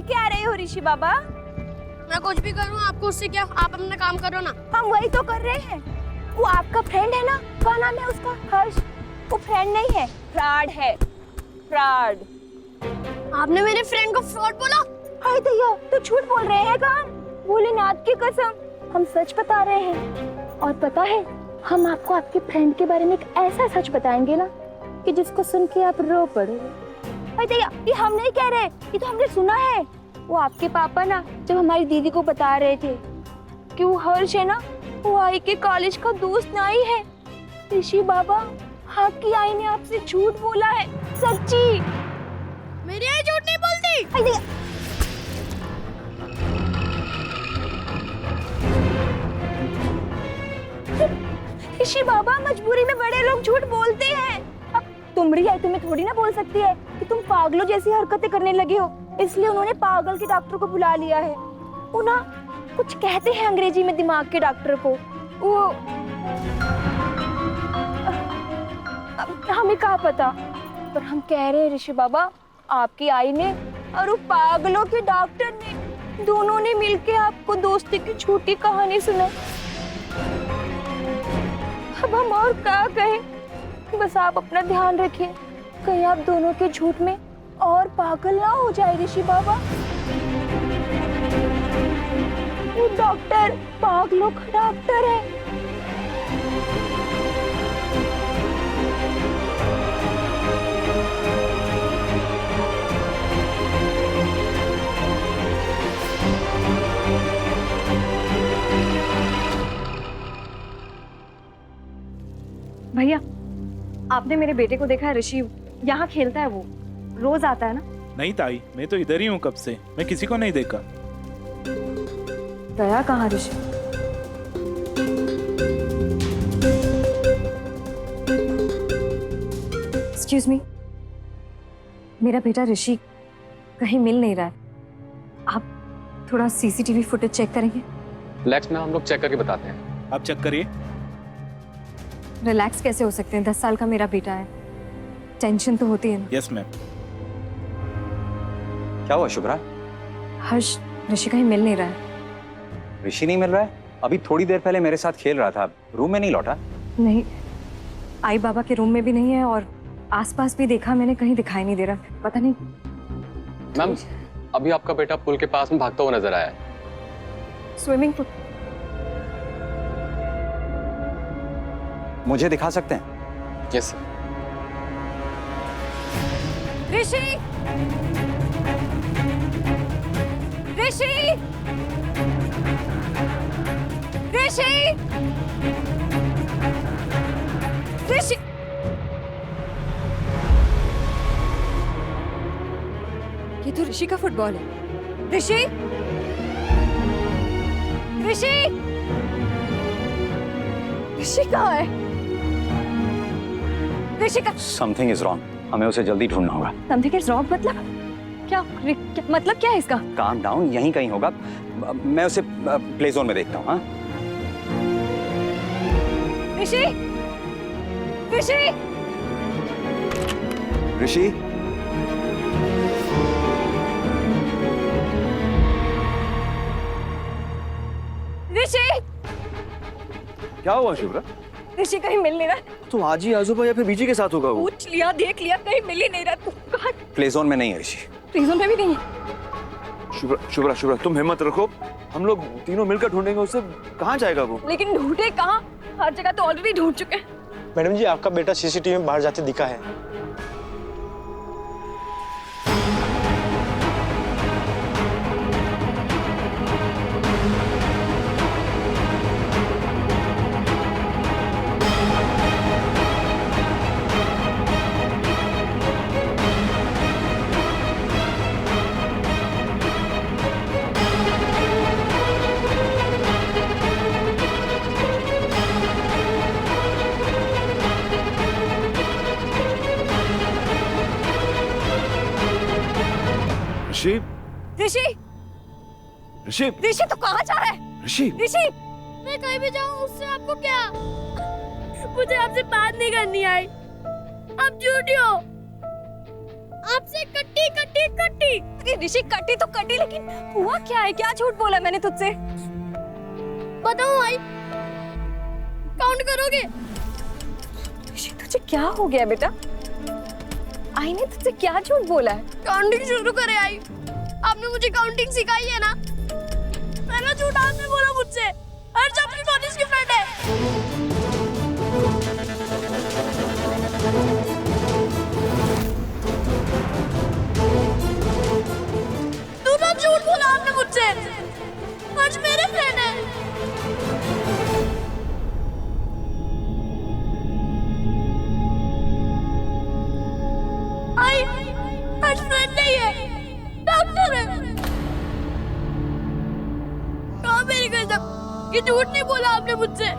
मिल के आ रहे हो ऋषि बाबा? मैं कुछ भी करूँ आपको उससे क्या, आप अपना काम करो ना। हम वही तो कर रहे हैं। वो आपका फ्रेंड है ना, क्या नाम है उसका? हर्ष। वो फ्रेंड नहीं है, फ्रॉड है, फ्रॉड। आपने मेरे फ्रेंड को फ्रॉड बोला? हाय दैया, तो झूठ बोल रहे हैं क्या? भोलेनाथ की कसम, हम सच बता रहे हैं। और पता है, हम आपको आपके फ्रेंड के बारे में एक ऐसा सच बताएंगे ना कि जिसको सुन के आप रो पड़ोगे। हाय दैया, ये हम नहीं कह रहे, ये तो हमने सुना है। वो आपके पापा ना जब हमारी दीदी को बता रहे थे कि वो हर्ष है ना, वो आई के कॉलेज का दोस्त नहीं है। ऋषि बाबा, आपकी आई ने आपसे झूठ बोला है, सच्ची। मेरी आई झूठ नहीं बोलती। हाय दैया, ऋषि बाबा, मजबूरी में बड़े लोग झूठ बोलते हैं। अब तुमरी आई तुम्हें थोड़ी ना बोल सकती है कि तुम पागलों जैसी हरकतें करने लगे हो, इसलिए उन्होंने पागल के डॉक्टर को बुला लिया है। वो ना कुछ कहते हैं अंग्रेजी में दिमाग के डॉक्टर को, वो हमें क्या पता, पर हम कह रहे हैं ऋषि बाबा, आपकी आई ने और वो पागलों के डॉक्टर ने दोनों ने मिलके आपको दोस्ती की झूठी कहानी सुनाई। अब हम और क्या कहें, बस आप अपना ध्यान रखिए, कहीं आप दोनों के झूठ में और पागल ना हो जाए ऋषि बाबा। वो डॉक्टर पागलों का डॉक्टर है। भैया, आपने मेरे बेटे को देखा है? ऋषि यहाँ खेलता है, वो रोज आता है ना? नहीं ताई, मैं तो इधर ही हूँ कब से, मैं किसी को नहीं देखा। गया कहाँ ऋषि? एक्सक्यूज मी, मेरा बेटा ऋषि कहीं मिल नहीं रहा है। आप थोड़ा सीसीटीवी फुटेज चेक करेंगे? रिलैक्स मैम, हम लोग चेक करके बताते हैं। आप चेक करिए। रिलैक्स कैसे हो सकते हैं? 10 साल का मेरा बेटा है, टेंशन तो होती है ना। Yes ma'am. क्या हुआ शुभ्रा? हर्ष, ऋषि कहीं मिल नहीं रहा है। ऋषि नहीं मिल रहा है? अभी थोड़ी देर पहले मेरे साथ खेल रहा था, रूम में नहीं लौटा? नहीं, आई बाबा के रूम में भी नहीं है और आसपास भी देखा मैंने, कहीं दिखाई नहीं दे रहा। पता नहीं। मैम, अभी आपका बेटा पुल के पास में भागता हुआ नजर आया है। Swimming pool? मुझे दिखा सकते हैं? Yes sir. ऋषि, ऋषि, ऋषि, ऋषि। ये तो ऋषि का फुटबॉल है। ऋषि, ऋषि, ऋषि कहाँ है? ऋषि का समथिंग इज रॉन्ग, हमें उसे जल्दी ढूंढना होगा। समथिंग इज रॉन्ग मतलब क्या? मतलब क्या है इसका? काम डाउन, यहीं कहीं होगा। मैं उसे प्ले जोन में देखता हूँ। हाँ, ऋषि, ऋषि, ऋषि, ऋषि, क्या हुआ शुभ्रा? ऋषि कहीं मिल नहीं रहा। तो हाजी आजूबा या फिर बीजी के साथ होगा वो? पूछ लिया, देख लिया, कहीं मिल ही नहीं रहा। तू कहाँ? प्ले जोन में नहीं है ऋषि। प्रिजन में भी नहीं है। शुभ्रा शुभ्रा शुभ्रा, तुम हिम्मत रखो, हम लोग तीनों मिलकर ढूंढेंगे उसे। कहाँ जाएगा वो? लेकिन ढूंढे कहाँ? हर जगह तो ऑलरेडी ढूंढ चुके हैं। मैडम जी, आपका बेटा सीसीटीवी में बाहर जाते दिखा है। ऋषि, ऋषि, ऋषि, ऋषि तो कहाँ जा रहा है? ऋषि, ऋषि, मैं कहीं भी जाऊँ उससे आपको क्या? मुझे आपसे बात नहीं करनी आई। आप झूठी हो। आपसे कट्टी कट्टी कट्टी। अरे ऋषि कटी तो कटी, लेकिन हुआ क्या है? क्या झूठ बोला मैंने तुझसे? बताओ आई, काउंट करोगे? ऋषि तुझे क्या हो गया बेटा? आई ने तुझसे क्या झूठ बोला है? काउंटिंग शुरू करे आई। आपने मुझे काउंटिंग सिखाई है ना। पहला झूठ आपने बोला मुझसे, हर्ष आपकी कॉलेज की फ्रेंड है। दूसरा झूठ बोला आपने मुझसे, हर्ष मेरे फ्रेंड है। आई, हर्ष फ्रेंड नहीं है, डॉक्टर है। कहाँ मेरी कसम, ये झूठ नहीं बोला आपने मुझसे।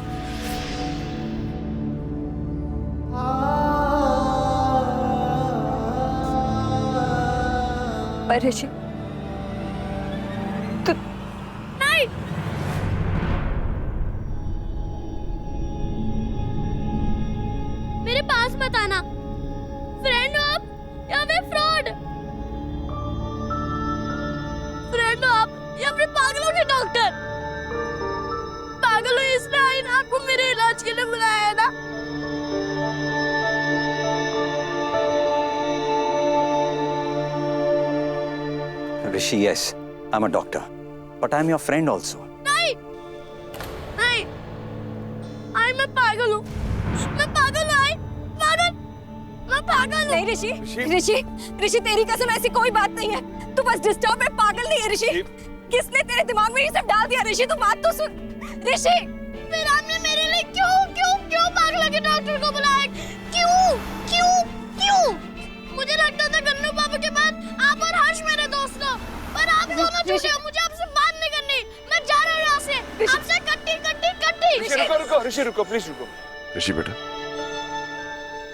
पर ऋषि नहीं, मेरे पास मत आना। फ्रेंड हो आप या फिर फ्रॉड? फ्रेंड हो आप या फिर पागलों के डॉक्टर? पागल हो इसलिए आई ना, आपको मेरे इलाज के लिए बुलाया है ना। Rishi, yes, I'm a doctor, but I'm your friend also. नहीं नहीं, आई मैं पागल हूँ, मैं पागल हूँ आई, पागल, मैं पागल हूँ। नहीं ऋषि, ऋषि ऋषि तेरी कसम ऐसी कोई बात नहीं है। तू बस डिस्टर्ब है, पागल नहीं है ऋषि। किसने तेरे दिमाग में ये सब डाल दिया? ऋषि तू बात तो सुन। ऋषि फिर आपने मेरे लिए क्यों क्यों क्यों पागलों के डॉक्टर को बुलाया? क्यों क्यों क्यों? मुझे लगता था गन्नू बाबू के बाद आप और हर्ष मेरे दोस्त हो, पर आप दोनों झूठे हो। मुझे आपसे बात नहीं करनी, मैं जा रहा हूँ यहाँ से। आपसे कट्टी कट्टी कट्टी। ऋषि रुको रुको, ऋषि रुको, प्लीज रुको। ऋषि बेटा,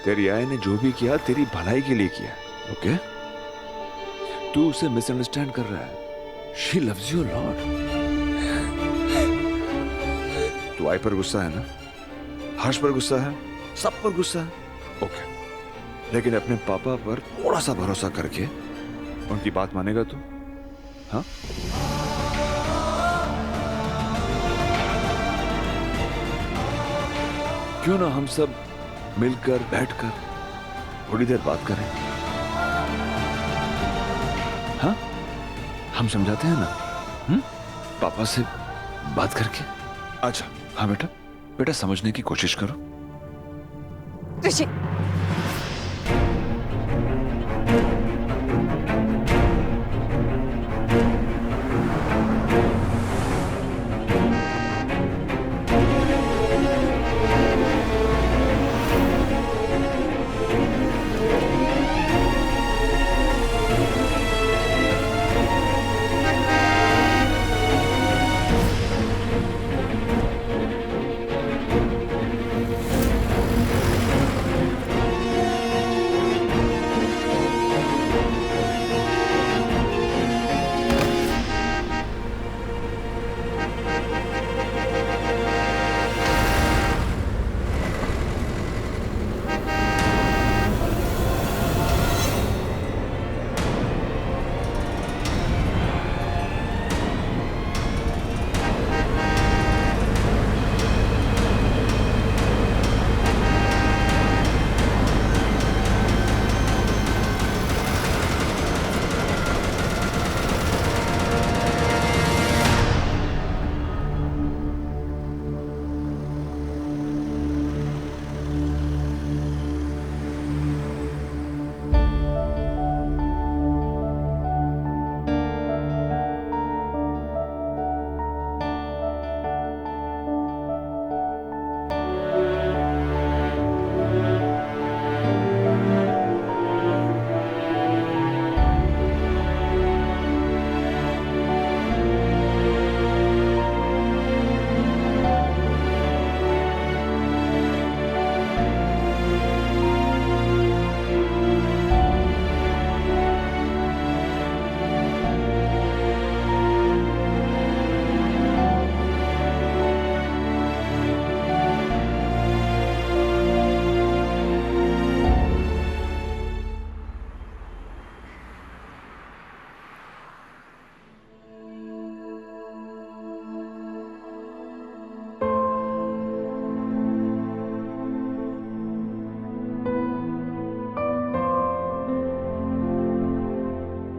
तेरी आय ने जो भी किया तेरी भलाई के लिए किया, ओके? तू उसे मिसअंडरस्टैंड कर रहा है। She loves you a lot. तू आई पर गुस्सा है ना? हर्ष पर गुस्सा है, सब पर गुस्सा है, ओके? लेकिन अपने पापा पर थोड़ा सा भरोसा करके उनकी बात मानेगा तू? हाँ? क्यों ना हम सब मिलकर बैठकर थोड़ी देर बात करें? हाँ? हम समझाते हैं ना, पापा से बात करके। अच्छा हाँ बेटा, बेटा समझने की कोशिश करो। ऋषि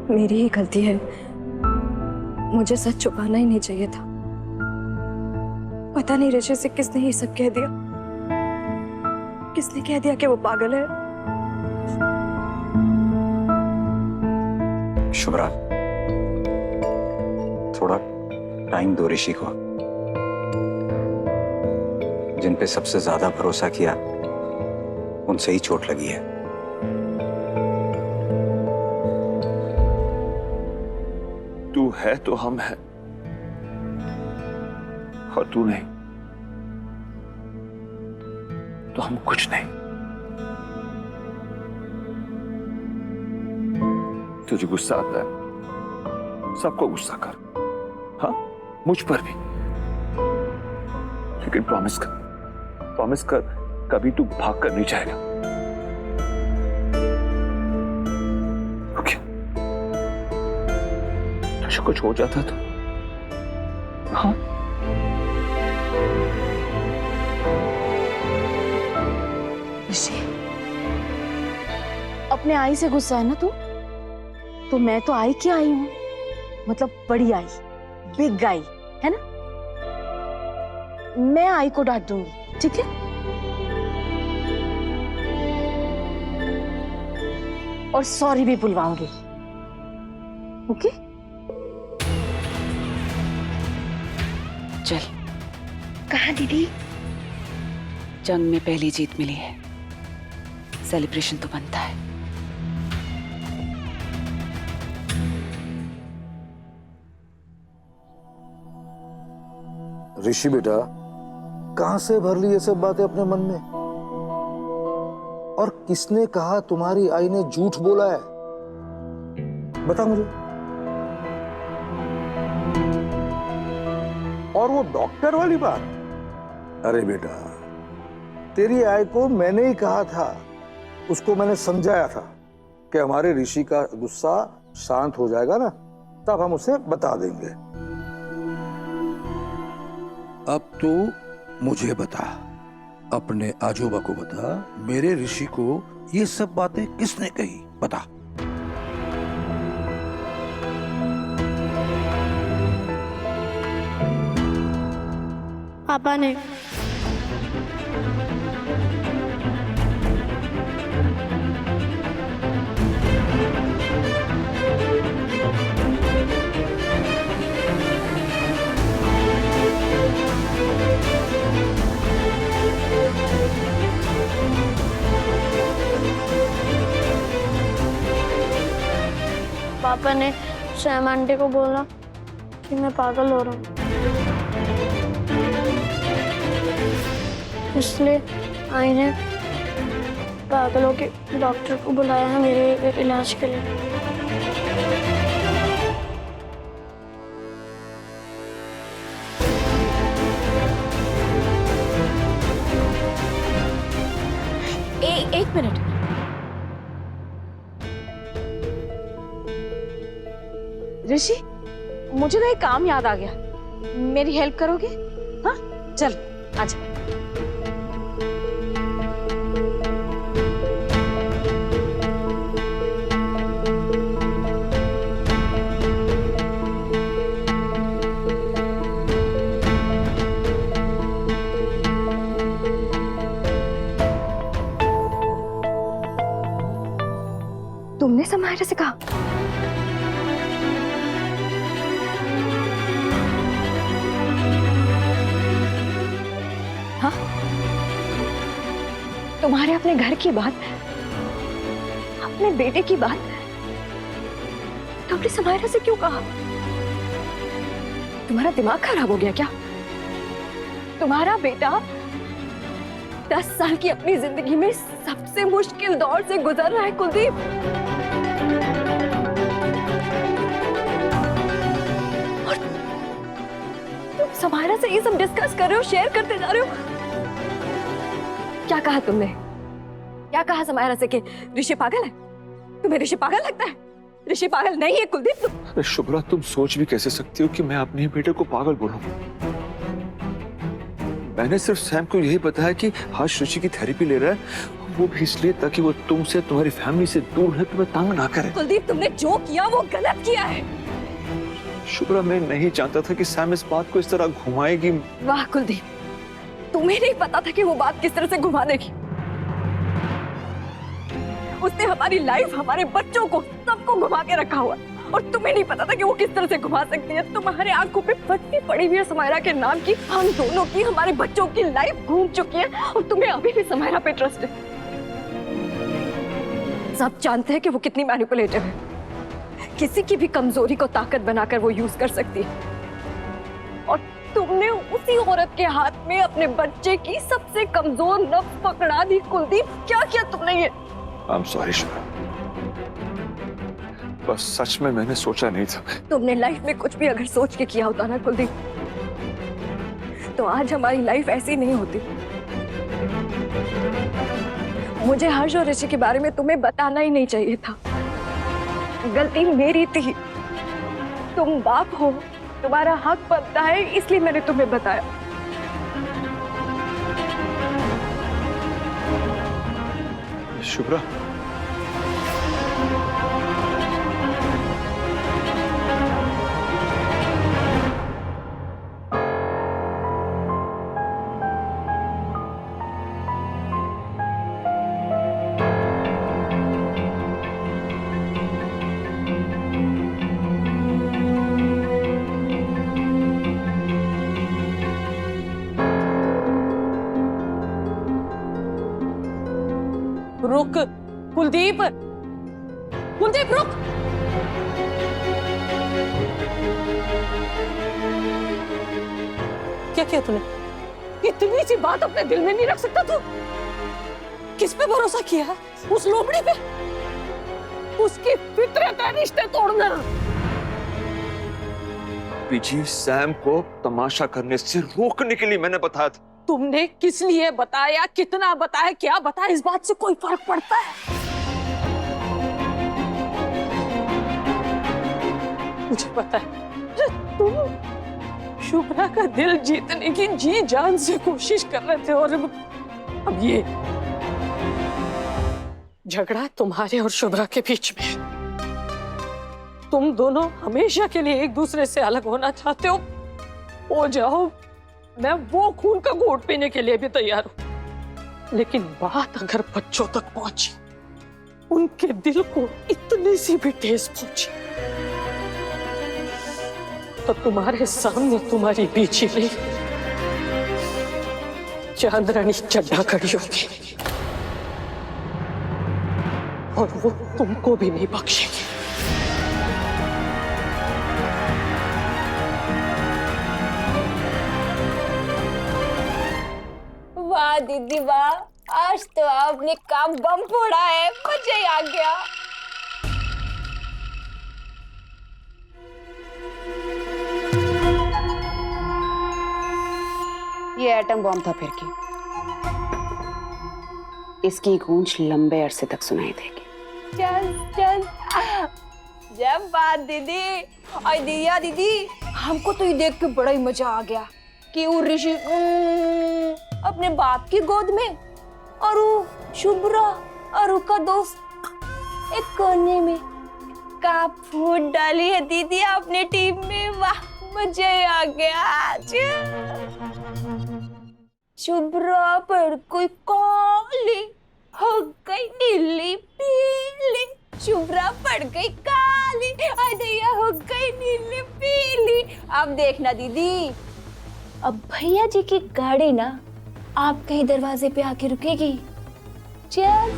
मेरी ही गलती है, मुझे सच छुपाना ही नहीं चाहिए था। पता नहीं ऋषि से किसने ये सब कह दिया, किसने कह दिया कि वो पागल है। शुभ्रा, थोड़ा टाइम दो ऋषि को। जिन पे सबसे ज्यादा भरोसा किया उनसे ही चोट लगी है। तू है तो हम है, और तू नहीं तो हम कुछ नहीं। तुझे गुस्सा आता है, सबको गुस्सा कर, हाँ, मुझ पर भी, लेकिन प्रॉमिस कर कभी तू भाग कर नहीं जाएगा। ओके? तुझे कुछ हो जाता तो हाँ, ऋषि, अपने आई से गुस्सा है ना तू? तो मैं तो आई की आई हूं, मतलब बड़ी आई, बिग आई, है ना? मैं आई को डांट दूंगी, ठीक है? और सॉरी भी बुलवाऊंगी, ओके? चल, कहाँ दीदी? जंग में पहली जीत मिली है, सेलिब्रेशन तो बनता है। ऋषि बेटा, कहां से भर ली ये सब बातें अपने मन में? और किसने कहा तुम्हारी आई ने झूठ बोला है? बता मुझे। और वो डॉक्टर वाली बात? अरे बेटा, तेरी आई को मैंने ही कहा था, उसको मैंने समझाया था कि हमारे ऋषि का गुस्सा शांत हो जाएगा ना, तब हम उसे बता देंगे। अब तो मुझे बता, अपने आजोबा को बता, मेरे ऋषि को ये सब बातें किसने कही? बता। पापा ने। पापा ने सैम आंटी को बोला कि मैं पागल हो रहा हूँ, इसलिए आई ने पागलों के डॉक्टर को बुलाया है मेरे इलाज के लिए। एक मिनट, ऋषि, मुझे ना एक काम याद आ गया, मेरी हेल्प करोगे? हाँ, चल आजा। तुमने समायरा से कहा? हाँ, तुम्हारे अपने घर की बात, अपने बेटे की बात तुमने समायरा से क्यों कहा? तुम्हारा दिमाग खराब हो गया क्या? तुम्हारा बेटा 10 साल की अपनी जिंदगी में सबसे मुश्किल दौर से गुजर रहा है कुलदीप। और तुम समायरा से ये सब डिस्कस कर रहे हो, शेयर करते जा रहे हो। क्या कहा तुमने? क्या कहा समायरा से कि ऋषि पागल है? तुम्हें ऋषि पागल लगता है? ऋषि पागल नहीं है कुलदीप। अरे शुभ्रा, तुम सोच भी कैसे सकती हो कि मैं अपने बेटे को पागल बोलूं? मैंने सिर्फ सैम को यही बताया कि हर्ष ऋषि की थेरेपी ले रहा है, वो भी इसलिए ताकि वो तुमसे, तुम्हारी फैमिली से दूर है, तुम्हें तंग ना करे। कुलदीप, तुमने जो किया वो गलत किया है। शुभ्रा, मैं नहीं जानता था कि सैम इस बात को इस तरह घुमाएगी। वाह कुलदीप, तुम्हें नहीं पता था कि वो बात किस तरह से घुमा देगी। उसने हमारी लाइफ, हमारे बच्चों को, सबको घुमा के रखा हुआ, और तुम्हें नहीं पता था कि वो किस तरह से घुमा सकती है। तुम्हारे आंखों पे पट्टी पड़ी हुई है समायरा के नाम की। हम दोनों की, हमारे बच्चों की लाइफ घूम चुकी है, और तुम्हें अभी भी समायरा पे ट्रस्ट है। सब जानते हैं कि वो कितनी मैनिपुलेटिव है। किसी की भी कमजोरी को ताकत बनाकर वो यूज कर सकती है, और तुमने उसी औरत के हाथ में अपने बच्चे की सबसे कमजोर नब्ज पकड़ा दी। कुलदीप, क्या किया तुमने ये? I'm sorry, Shubhra. बस सच में मैंने सोचा नहीं था। तुमने लाइफ में कुछ भी अगर सोच के किया होता ना कुलदीप, तो आज हमारी लाइफ ऐसी नहीं होती। मुझे हर्ष और ऋषि के बारे में तुम्हें बताना ही नहीं चाहिए था। गलती मेरी थी। तुम बाप हो, तुम्हारा हक बनता है, इसलिए मैंने तुम्हें बताया। शुभ्रा, रुक कुलदीप, कुलदीप रुक। क्या किया तूने? इतनी सी बात अपने दिल में नहीं रख सकता तू? किस पे भरोसा किया है? उस लोमड़ी पे? उसकी फितरत है रिश्ते तोड़ना। बीजी, सैम को तमाशा करने से रोकने के लिए मैंने बताया था। तुमने किस लिए बताया, कितना बताया, क्या बताया, इस बात से कोई फर्क पड़ता है? मुझे पता है तुम शुभ्रा का दिल जीतने की जी जान से कोशिश कर रहे थे, और अब ये झगड़ा तुम्हारे और शुभ्रा के बीच में। तुम दोनों हमेशा के लिए एक दूसरे से अलग होना चाहते हो जाओ। मैं वो खून का घूंट पीने के लिए भी तैयार हूं, लेकिन बात अगर बच्चों तक पहुंची, उनके दिल को इतनी सी भी ठेस पहुंची, तो तुम्हारे सामने तुम्हारी बीची नहीं, चांद्रानी चड्ढा खड़ी होगी, और वो तुमको भी नहीं बख्शेगी। वाह दीदी वाह, आज तो आपने काम बम फोड़ा है, मजा ही आ गया। ये एटम बॉम्ब था फिर की। इसकी गूंज लंबे अरसे तक सुनाई देगी। चल चल, जब बात दीदी। और दिया दीदी, हमको तो ये देख के बड़ा ही मजा आ गया कि वो ऋषि अपने बाप की गोद में, और वो शुभ्रा और उसका दोस्त एक कोने में। का फूट डाली है दीदी आपने टीम में, वाह मजा ही आ गया। शुभ्रा पर कोई काली हो गई नीली पीली, शुभ्रा पड़ गई काली, अदैया हो गई नीली पीली। अब देखना दीदी, अब भैया जी की गाड़ी ना आपके ही दरवाजे पे आके रुकेगी। चल,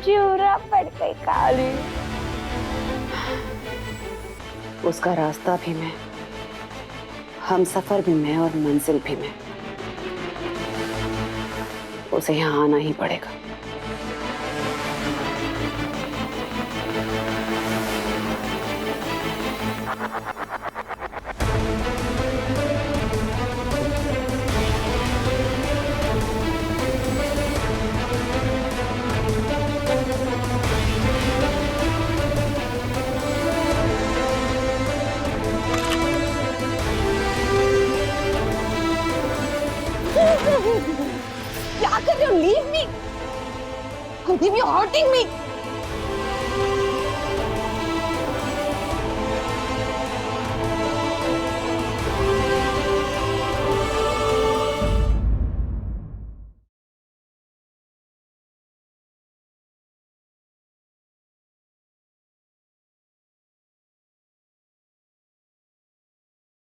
शुभ्रा पड़ गई काली। उसका रास्ता भी मैं, हम सफर भी मैं, और मंजिल भी मैं। उसे यहाँ आना ही पड़ेगा। क्या कर रहे हो? Leave me. Kuldip, you're hurting me.